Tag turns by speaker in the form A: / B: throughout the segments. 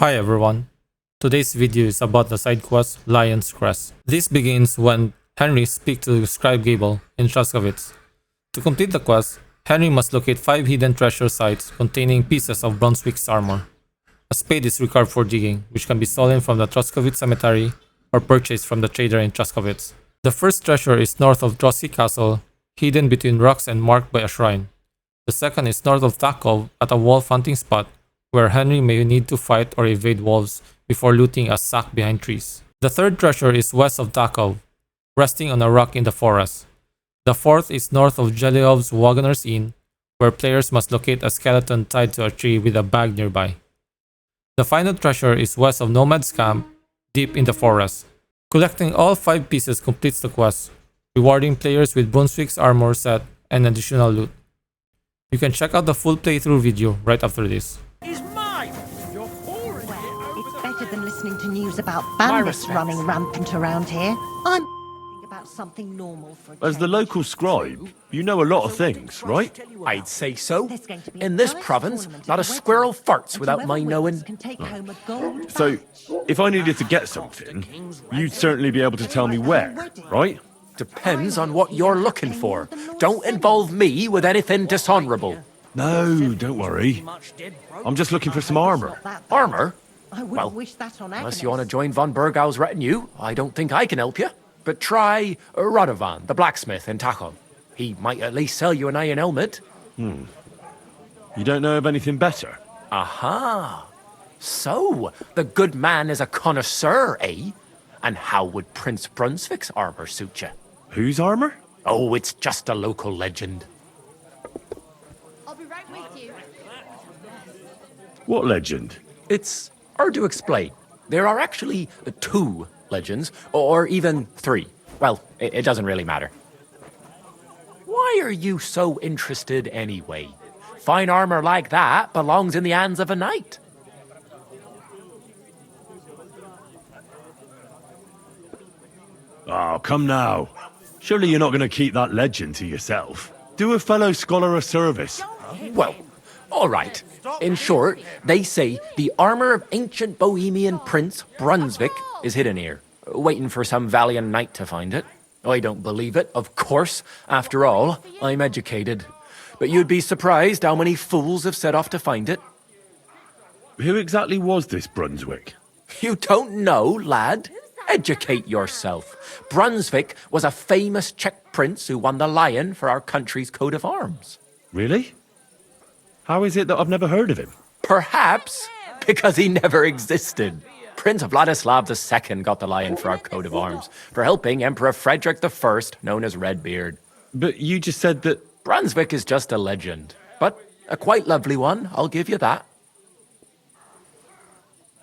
A: Hi everyone. Today's video is about the side quest Lion's Crest. This begins when Henry speaks to Scribe Gaible in Truskovitz. To complete the quest, Henry must locate 5 hidden treasure sites containing pieces of Brunswick's armor. A spade is required for digging, which can be stolen from the Truskovitz cemetery or purchased from the trader in Truskovitz. The first treasure is north of Drosky Castle, hidden between rocks and marked by a shrine. The second is north of Takov at a wolf hunting spot, where Henry may need to fight or evade wolves before looting a sack behind trees. The third treasure is west of Takov, resting on a rock in the forest. The fourth is north of Jeliov's Wagoner's Inn, where players must locate a skeleton tied to a tree with a bag nearby. The final treasure is west of Nomad's Camp, deep in the forest. Collecting all 5 pieces completes the quest, rewarding players with Brunswick's armor set and additional loot. You can check out the full playthrough video right after this.
B: Is mine. You're pouring
C: It's better than listening to news about bandits running rampant around here. I'm thinking about something normal for a
D: As the
C: change.
D: local scribe, you know a lot of things, right?
B: I'd say so.
C: There's going to be
B: In this
C: nice
B: province,
C: tournament
B: not a
C: at the
B: squirrel
C: wedding,
B: farts
C: and
B: without
C: whoever
B: my
C: wins
B: knowing.
C: can take home a gold
D: So,
C: badge.
D: if I needed to get something, you'd certainly be able to tell me where, right?
B: Depends on what you're looking for. Don't involve me with anything dishonorable.
D: No, don't worry. I'm just looking for some armor.
B: Armor?
C: I wouldn't
B: Well,
C: wish that on
B: Unless
C: Agnes.
B: you want to join von Bergau's retinue, I don't think I can help you. But try Radovan, the blacksmith in Takov. He might at least sell you an iron helmet.
D: You don't know of anything better?
B: Aha! So, the good man is a connoisseur, eh? And how would Prince Brunswick's armor suit you?
D: Whose armor?
B: Oh, it's just a local legend.
E: I'll be right with you.
D: What legend?
B: It's hard to explain. There are actually 2 legends, or even 3. Well, it doesn't really matter. Why are you so interested anyway? Fine armor like that belongs in the hands of a knight.
D: Oh, come now. Surely you're not going to keep that legend to yourself. Do a fellow scholar a service.
B: Well, all right. In short, they say the armor of ancient Bohemian Prince Brunswick is hidden here, waiting for some valiant knight to find it. I don't believe it, of course. After all, I'm educated. But you'd be surprised how many fools have set off to find it.
D: Who exactly was this Brunswick?
B: You don't know, lad? Educate yourself. Brunswick was a famous Czech prince who won the lion for our country's coat of arms.
D: Really? How is it that I've never heard of him?
B: Perhaps because he never existed. Prince Vladislav II got the lion for our coat of arms for helping Emperor Frederick I, known as Redbeard.
D: But you just said that...
B: Brunswick is just a legend, but a quite lovely one, I'll give you that.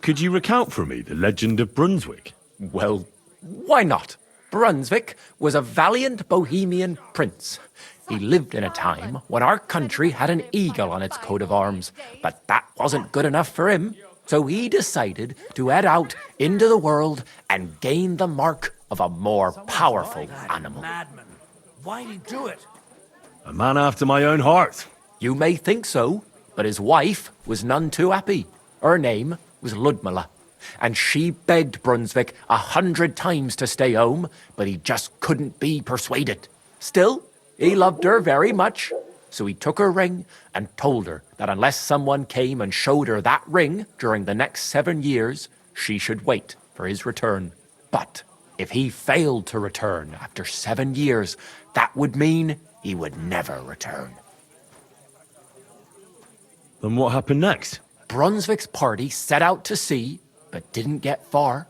D: Could you recount for me the legend of Brunswick?
B: Well, why not? Brunswick was a valiant Bohemian prince. He lived in a time when our country had an eagle on its coat of arms, but that wasn't good enough for him. So he decided to head out into the world and gain the mark of a more powerful animal.
F: Madman. Why'd he do it?
D: A man after my own heart.
B: You may think so, but his wife was none too happy. Her name was Ludmilla, and she begged Brunswick 100 times to stay home, but he just couldn't be persuaded. Still, he loved her very much, so he took her ring and told her that unless someone came and showed her that ring during the next 7 years, she should wait for his return. But if he failed to return after 7 years, that would mean he would never return.
D: Then what happened next?
B: Brunswick's party set out to sea, but didn't get far.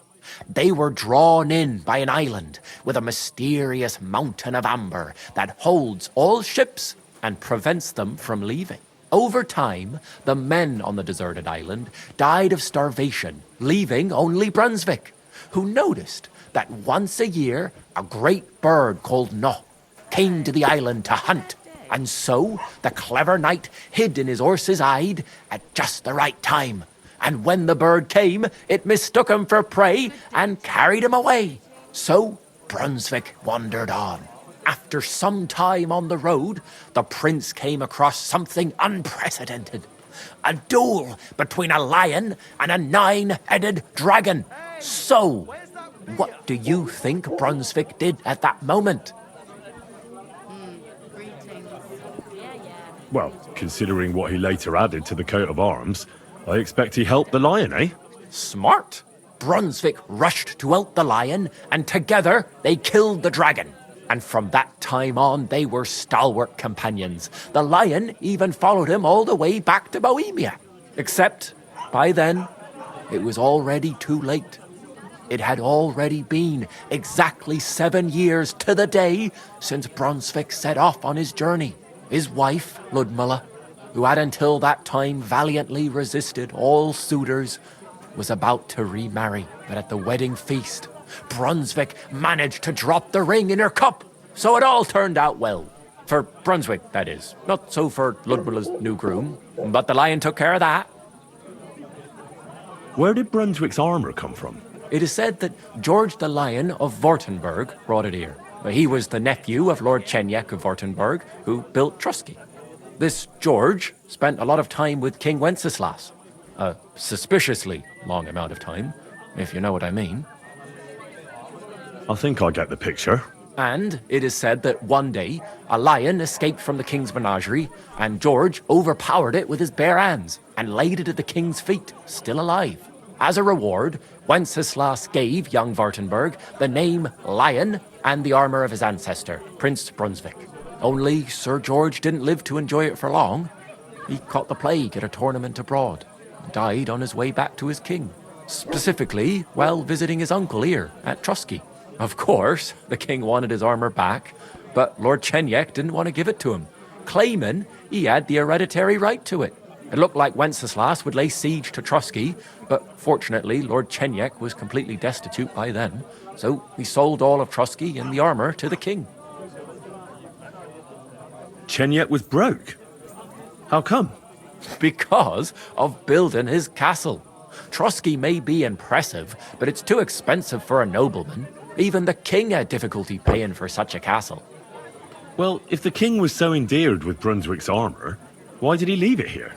B: They were drawn in by an island with a mysterious mountain of amber that holds all ships and prevents them from leaving. Over time, the men on the deserted island died of starvation, leaving only Brunswick, who noticed that once a year a great bird called No came to the island to hunt. And so the clever knight hid in his horse's hide at just the right time. And when the bird came, it mistook him for prey and carried him away. So Brunswick wandered on. After some time on the road, the prince came across something unprecedented. A duel between a lion and a 9-headed dragon. So, what do you think Brunswick did at that moment?
E: Greetings. Yeah.
D: Well, considering what he later added to the coat of arms, I expect he helped the lion, eh?
B: Smart. Brunswick rushed to out the lion, and together they killed the dragon. And from that time on, they were stalwart companions. The lion even followed him all the way back to Bohemia. Except, by then, it was already too late. It had already been exactly 7 years to the day since Brunswick set off on his journey. His wife, Ludmilla, who had until that time valiantly resisted all suitors, was about to remarry. But at the wedding feast, Brunswick managed to drop the ring in her cup, so it all turned out well. For Brunswick, that is. Not so for Ludmilla's new groom, but the lion took care of that.
D: Where did Brunswick's armour come from?
B: It is said that George the Lion of Württemberg brought it here. He was the nephew of Lord Chenyek of Württemberg, who built Trusky. This George spent a lot of time with King Wenceslas. A suspiciously long amount of time, if you know what I mean.
D: I think I get the picture.
B: And it is said that one day, a lion escaped from the king's menagerie, and George overpowered it with his bare hands and laid it at the king's feet, still alive. As a reward, Wenceslas gave young Württemberg the name Lion and the armour of his ancestor, Prince Brunswick. Only Sir George didn't live to enjoy it for long. He caught the plague at a tournament abroad, and died on his way back to his king. Specifically, while visiting his uncle here at Trusky. Of course, the king wanted his armour back, but Lord Chenyek didn't want to give it to him, claiming he had the hereditary right to it. It looked like Wenceslas would lay siege to Trusky, but fortunately Lord Chenyek was completely destitute by then, so he sold all of Trusky and the armour to the king.
D: Chenyek was broke. How come?
B: Because of building his castle. Trusky may be impressive, but it's too expensive for a nobleman. Even the king had difficulty paying for such a castle.
D: Well, if the king was so endeared with Brunswick's armour, why did he leave it here?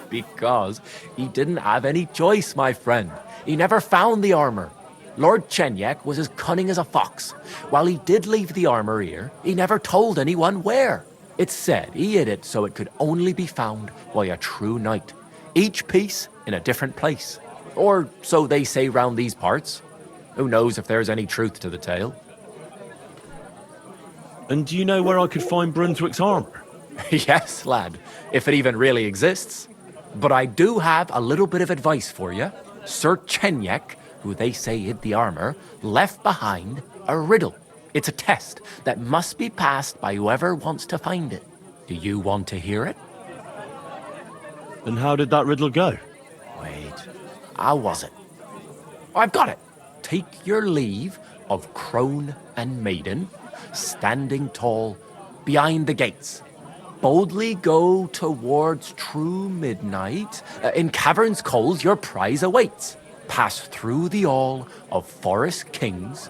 B: Because he didn't have any choice, my friend. He never found the armour. Lord Chenyek was as cunning as a fox. While he did leave the armour here, he never told anyone where. It's said he hid it so it could only be found by a true knight. Each piece in a different place. Or so they say round these parts. Who knows if there's any truth to the tale?
D: And do you know where I could find Brunswick's armour?
B: Yes, lad, if it even really exists. But I do have a little bit of advice for you. Sir Chenyek, who they say hid the armour, left behind a riddle. It's a test that must be passed by whoever wants to find it. Do you want to hear it?
D: And how did that riddle go?
B: Wait, how was it? I've got it. Take your leave of crone and maiden, standing tall behind the gates. Boldly go towards true midnight. In caverns cold your prize awaits. Pass through the all of forest kings,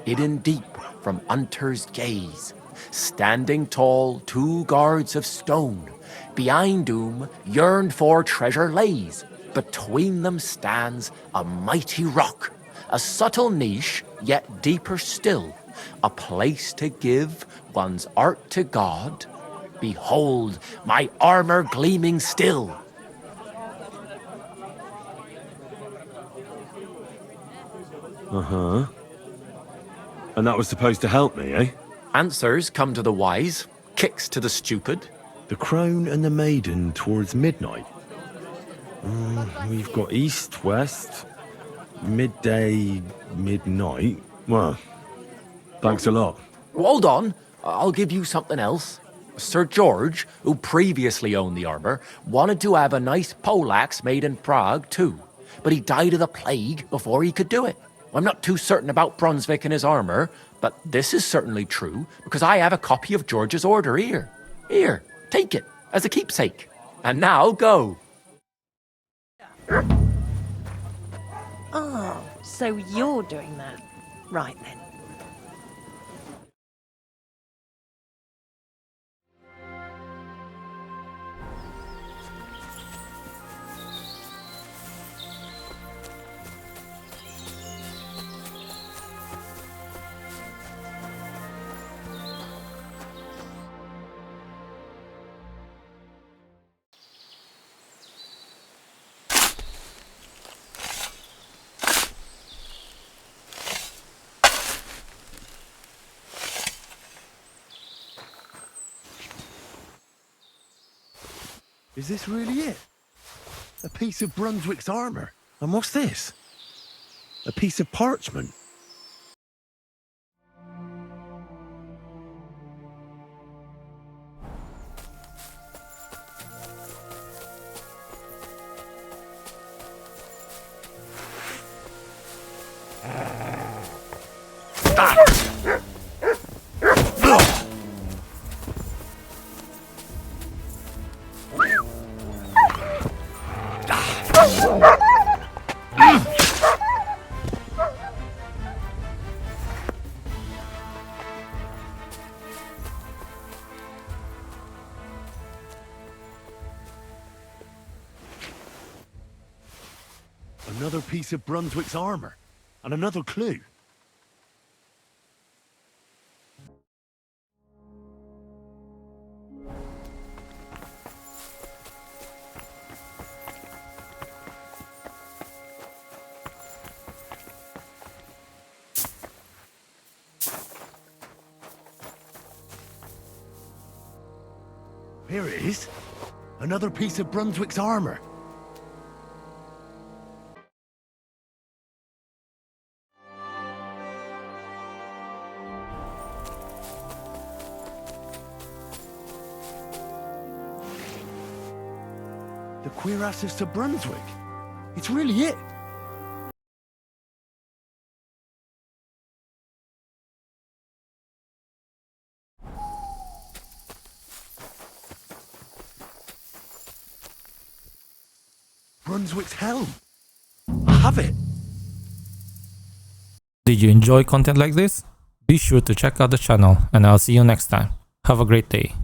B: hidden deep from hunter's gaze. Standing tall, 2 guards of stone. Behind whom yearned for treasure lays. Between them stands a mighty rock. A subtle niche, yet deeper still. A place to give one's art to God. Behold, my armour gleaming still.
D: Uh-huh. And that was supposed to help me, eh?
B: Answers come to the wise, kicks to the stupid.
D: The crone and the maiden towards midnight. We've got east, west, midday, midnight. Well, thanks a lot.
B: Hold on, I'll give you something else. Sir George, who previously owned the armour, wanted to have a nice poleaxe made in Prague too, but he died of the plague before he could do it. I'm not too certain about Brunswick and his armour, but this is certainly true because I have a copy of George's order here. Here, take it as a keepsake. And now go.
C: Oh, so you're doing that. Right then.
D: Is this really it? A piece of Brunswick's armour. And what's this? A piece of parchment. Another piece of Brunswick's armour. And another clue. Here it is. Another piece of Brunswick's armour. The cuirass to Brunswick. It's really it. Brunswick's helm. I have it.
A: Did you enjoy content like this? Be sure to check out the channel and I'll see you next time. Have a great day.